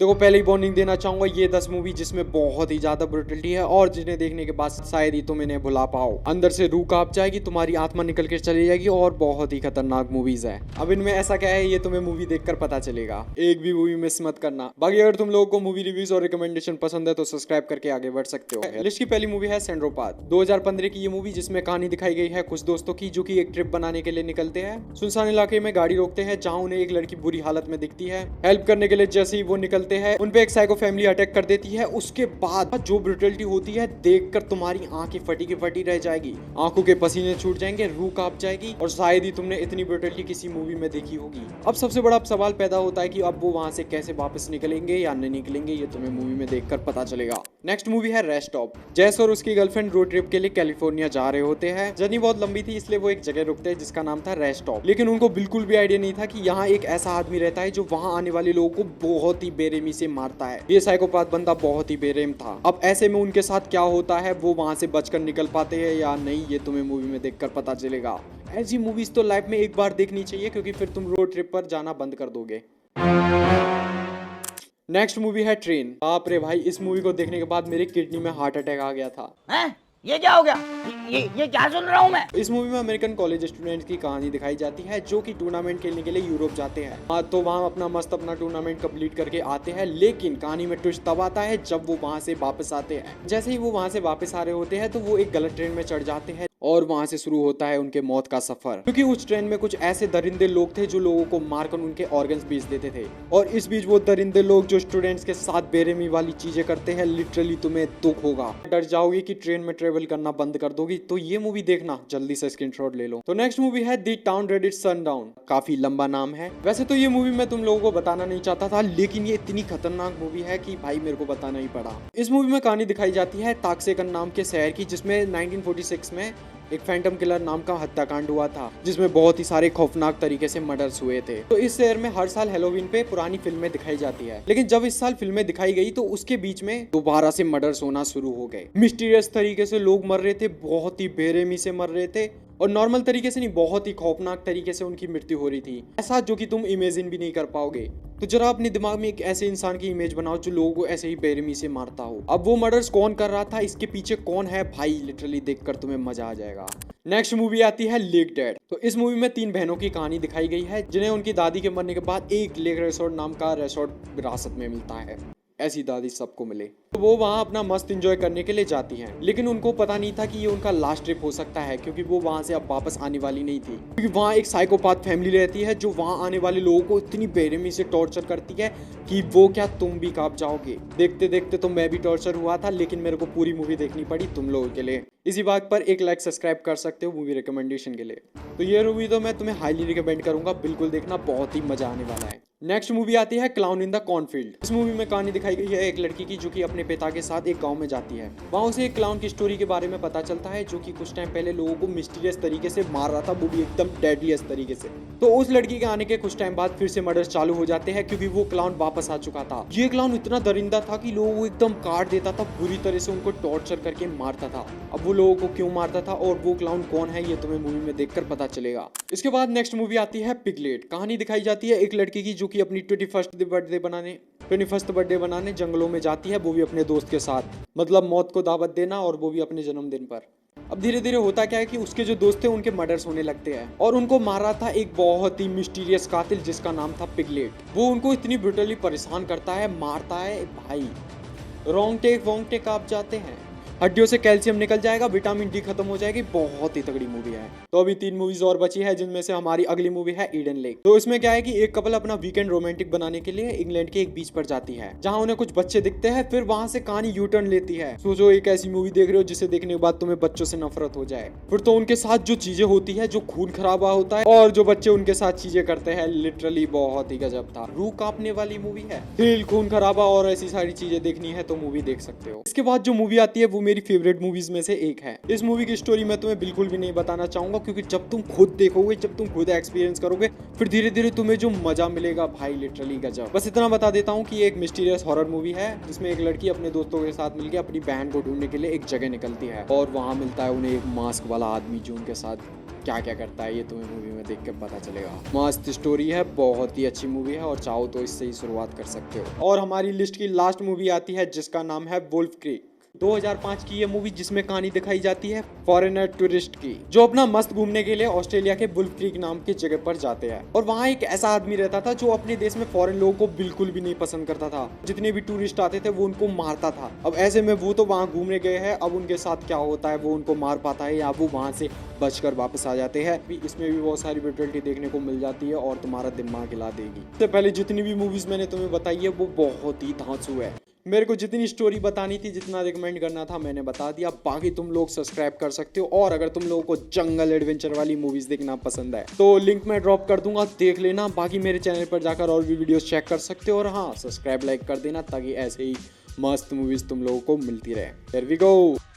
देखो पहले ही वार्निंग देना चाहूंगा, ये 10 मूवी जिसमें बहुत ही ज्यादा ब्रुटलिटी है और जिन्हें देखने के बाद शायद ही तुम इन्हें भुला पाओ। अंदर से रूह कांप जाएगी, तुम्हारी आत्मा निकल के चली जाएगी और बहुत ही खतरनाक मूवीज है। अब इनमें ऐसा क्या है ये तुम्हें मूवी देखकर पता चलेगा, एक भी मूवी मिस मत करना। बाकी अगर तुम लोगों को मूवी रिव्यूज और रिकमेंडेशन पसंद है तो सब्सक्राइब करके आगे बढ़ सकते हो। लिस्ट की पहली मूवी है सेंड्रोपाथ, 2015 की ये मूवी जिसमें कहानी दिखाई गई है कुछ दोस्तों की जो की एक ट्रिप बनाने के लिए निकलते हैं। सुनसान इलाके में गाड़ी रोकते हैं जहाँ उन्हें एक लड़की बुरी हालत में दिखती है। हेल्प करने के लिए जैसे ही वो निकलते हैं उनपे एक को फैमिली अटैक कर देती है। उसके बाद जो ब्रुटलिटी होती है देखकर तुम्हारी आंखें फटी की फटी रह जाएगी, आंखों के पसीने छूट जाएंगे, रूह कांप जाएगी और शायद ही तुमने इतनी ब्रुटलिटी किसी मूवी में देखी होगी। अब सबसे बड़ा सवाल पैदा होता है कि अब वो वहां से कैसे वापस निकलेंगे या नहीं निकलेंगे, ये तुम्हें मूवी में देखकर पता चलेगा। नेक्स्ट मूवी है रेस्ट स्टॉप। जैस और उसकी गर्लफ्रेंड रोड ट्रिप के लिए कैलिफोर्निया जा रहे होते हैं। जर्नी बहुत लंबी थी इसलिए वो एक जगह रुकते हैं जिसका नाम था रेस्ट स्टॉप, लेकिन उनको बिल्कुल भी आइडिया नहीं था कि यहाँ एक ऐसा आदमी रहता है जो वहाँ आने वाले लोगों को बहुत ही बेरहमी से मारता है। ये साइकोपाथ बंदा बहुत ही बेरहम था। अब ऐसे में उनके साथ क्या होता है, वो वहां से बचकर निकल पाते हैं या नहीं, ये तुम्हें मूवी में देखकर पता चलेगा। ऐसी मूवीज तो लाइफ में एक बार देखनी चाहिए क्योंकि फिर तुम रोड ट्रिप पर जाना बंद कर दोगे। नेक्स्ट मूवी है ट्रेन। बाप रे भाई, इस मूवी को देखने के बाद मेरे किडनी में हार्ट अटैक आ गया था। ये क्या हो गया? ये क्या सुन रहा हूँ मैं? इस मूवी में अमेरिकन कॉलेज स्टूडेंट्स की कहानी दिखाई जाती है जो कि टूर्नामेंट खेलने के लिए यूरोप जाते हैं। तो वहाँ अपना टूर्नामेंट कंप्लीट करके आते हैं, लेकिन कहानी में ट्विस्ट तब आता है जब वो वहाँ से वापस आते हैं। जैसे ही वो वहाँ से वापस आ रहे होते हैं तो वो एक गलत ट्रेन में चढ़ जाते हैं और वहां से शुरू होता है उनके मौत का सफर, क्योंकि उस ट्रेन में कुछ ऐसे दरिंदे लोग थे जो लोगों को मारकर उनके ऑर्गन्स बेच देते थे। और इस बीच वो दरिंदे लोग जो स्टूडेंट्स के साथ बेरहमी वाली चीजें करते हैं, लिटरली तुम्हें दुख होगा, डर जाओगी कि ट्रेन में ट्रेवल करना बंद कर दोगी। तो ये मूवी देखना, जल्दी से स्क्रीनशॉट ले लो। तो नेक्स्ट मूवी है the town red it's sundown. काफी लंबा नाम है। वैसे तो ये मूवी मैं तुम लोगों को बताना नहीं चाहता था, लेकिन ये इतनी खतरनाक मूवी है कि भाई मेरे को बताना ही पड़ा। इस मूवी में कहानी दिखाई जाती है ताकसेकन नाम के शहर की, जिसमें 1946 में एक फैंटम किलर नाम का हत्याकांड हुआ था जिसमें बहुत ही सारे खौफनाक तरीके से मर्डर्स हुए थे। तो इस शहर में हर साल हैलोवीन पे पुरानी फिल्में दिखाई जाती है, लेकिन जब इस साल फिल्में दिखाई गई तो उसके बीच में दोबारा से मर्डर्स होना शुरू हो गए। मिस्टीरियस तरीके से लोग मर रहे थे, बहुत ही बेरहमी से मर रहे थे और नॉर्मल तरीके से नहीं, बहुत ही खौफनाक तरीके से उनकी मृत्यु हो रही थी, ऐसा जो कि तुम इमेजिन भी नहीं कर पाओगे। तो जरा अपने दिमाग में एक ऐसे इंसान की इमेज बनाओ जो लोगों को ऐसे ही बेरहमी से मारता हो। अब वो मर्डर्स कौन कर रहा था, इसके पीछे कौन है, भाई लिटरली देखकर तुम्हें मजा आ जाएगा। नेक्स्ट मूवी आती है लेक डेड। तो इस मूवी में 3 बहनों की कहानी दिखाई गई है जिन्हें उनकी दादी के मरने के बाद एक लेक रिसोर्ट नाम का रिसोर्ट विरासत में मिलता है। ऐसी दादी सबको मिले तो वो वहाँ अपना मस्त एंजॉय करने के लिए जाती हैं, लेकिन उनको पता नहीं था कि ये उनका लास्ट ट्रिप हो सकता है, क्योंकि वो वहाँ से अब वापस आने वाली नहीं थी। क्योंकि वहाँ एक साइकोपाथ फैमिली रहती है जो वहाँ आने वाले लोगों को इतनी बेरहमी से टॉर्चर करती है कि वो क्या तुम भी कांप जाओगे। देखते देखते तो मैं भी टॉर्चर हुआ था, लेकिन मेरे को पूरी मूवी देखनी पड़ी तुम लोगों के लिए। इसी बात पर एक लाइक सब्सक्राइब कर सकते हो मूवी रिकमेंडेशन के लिए। तो ये मूवी तो मैं तुम्हें हाईली रिकमेंड करूंगा, बिल्कुल देखना, बहुत ही मजा आने वाला है। नेक्स्ट मूवी आती है क्लाउन इन द कॉर्नफील्ड। इस मूवी में कहानी दिखाई गई है एक लड़की की जो कि अपने पिता के साथ एक गांव में जाती है। वहां उसे एक क्लाउन की स्टोरी के बारे में पता चलता है जो कि कुछ टाइम पहले लोगों को मिस्टीरियस तरीके से मार रहा था, वो भी एकदम डेडलीस्ट तरीके से। तो उस लड़की के आने के कुछ टाइम बाद फिर से मर्डर्स चालू हो जाते हैं क्योंकि वो क्लाउन वापस आ चुका था। ये क्लाउन इतना दरिंदा था कि लोगों को एकदम काट देता था, बुरी तरह से उनको टॉर्चर करके मारता था। अब वो लोगों को क्यों मारता था और वो क्लाउन कौन है, ये तुम्हें मूवी में देखकर पता चलेगा। इसके बाद नेक्स्ट मूवी आती है पिगलेट। कहानी दिखाई जाती है एक लड़की की जो कि अपनी 21st बर्थडे बनाने जंगलों में जाती है, वो भी अपने दोस्त के साथ, मतलब मौत को दावत देना, और वो भी अपने जन्मदिन पर। अब धीरे धीरे होता क्या है कि उसके जो दोस्त थे उनके मर्डर्स होने लगते हैं और उनको मार रहा था एक बहुत ही मिस्टीरियस कातिल जिसका नाम था पिगलेट। वो उनको इतनी ब्रूटली परेशान करता है, मारता है, भाई रोंगटे कांप जाते हैं, हड्डियों से कैल्शियम निकल जाएगा, विटामिन डी खत्म हो जाएगी। बहुत ही तगड़ी मूवी है। तो अभी 3 मूवीज और बची है जिनमें से हमारी अगली मूवी है ईडन लेक। तो इसमें क्या है कि एक कपल अपना वीकेंड रोमांटिक बनाने के लिए इंग्लैंड के एक बीच पर जाती है जहां उन्हें कुछ बच्चे दिखते हैं। फिर वहां से कहानी यू टर्न लेती है। सोचो एक ऐसी मूवी देख रहे हो जिसे देखने के बाद तुम्हें बच्चों से नफरत हो जाए। फिर तो उनके साथ जो चीजें होती है, जो खून खराबा होता है और जो बच्चे उनके साथ चीजें करते हैं, लिटरली बहुत ही गजब था। रूह कांपने वाली मूवी है। थ्रिल, खून खराबा और ऐसी सारी चीजें देखनी है तो मूवी देख सकते हो। इसके बाद जो मूवी आती है वो मेरी फेवरेट मूवीज में से एक है। इस मूवी की स्टोरी मैं तुम्हें बिल्कुल भी नहीं बताना चाहूंगा क्योंकि जब तुम खुद देखोगे, जब तुम खुद एक्सपीरियंस करोगे, फिर धीरे धीरे तुम्हें जो मजा मिलेगा, भाई लिटरली गजब। बस इतना बता देता हूँ कि एक मिस्टीरियस हॉरर मूवी है जिसमें एक लड़की अपने दोस्तों के साथ मिलकर अपनी बहन को ढूंढने के लिए एक जगह निकलती है और वहां मिलता है उन्हें एक मास्क वाला आदमी जो उनके साथ क्या क्या करता है ये तुम्हें मूवी में देख के पता चलेगा। मस्त स्टोरी है, बहुत ही अच्छी मूवी है और चाहो तो इससे ही शुरुआत कर सकते हो। और हमारी लिस्ट की लास्ट मूवी आती है जिसका नाम है वुल्फ क्रीक। 2005 की ये मूवी जिसमें कहानी दिखाई जाती है फॉरेनर टूरिस्ट की, जो अपना मस्त घूमने के लिए ऑस्ट्रेलिया के वुल्फ क्रीक नाम की जगह पर जाते हैं। और वहाँ एक ऐसा आदमी रहता था जो अपने देश में फॉरेन लोगों को बिल्कुल भी नहीं पसंद करता था। जितने भी टूरिस्ट आते थे वो उनको मारता था। अब ऐसे में वो तो वहाँ घूमने गए हैं, अब उनके साथ क्या होता है, वो उनको मार पाता है या वो वहाँ से बचकर वापस आ जाते हैं। इसमें भी बहुत सारी ब्रुटलिटी देखने को मिल जाती है और तुम्हारा दिमाग हिला देगी। इससे पहले जितनी भी मूवीज मैंने तुम्हें बताई है वो बहुत ही धांसू है। मेरे को जितनी स्टोरी बतानी थी, जितना रिकमेंड करना था मैंने बता दिया। बाकी तुम लोग सब्सक्राइब कर सकते हो और अगर तुम लोगों को जंगल एडवेंचर वाली मूवीज देखना पसंद है तो लिंक मैं ड्रॉप कर दूंगा, देख लेना। बाकी मेरे चैनल पर जाकर और भी वीडियोस चेक कर सकते हो और हाँ, सब्सक्राइब लाइक कर देना ताकि ऐसे ही मस्त मूवीज तुम लोगों को मिलती रहे। Here we go।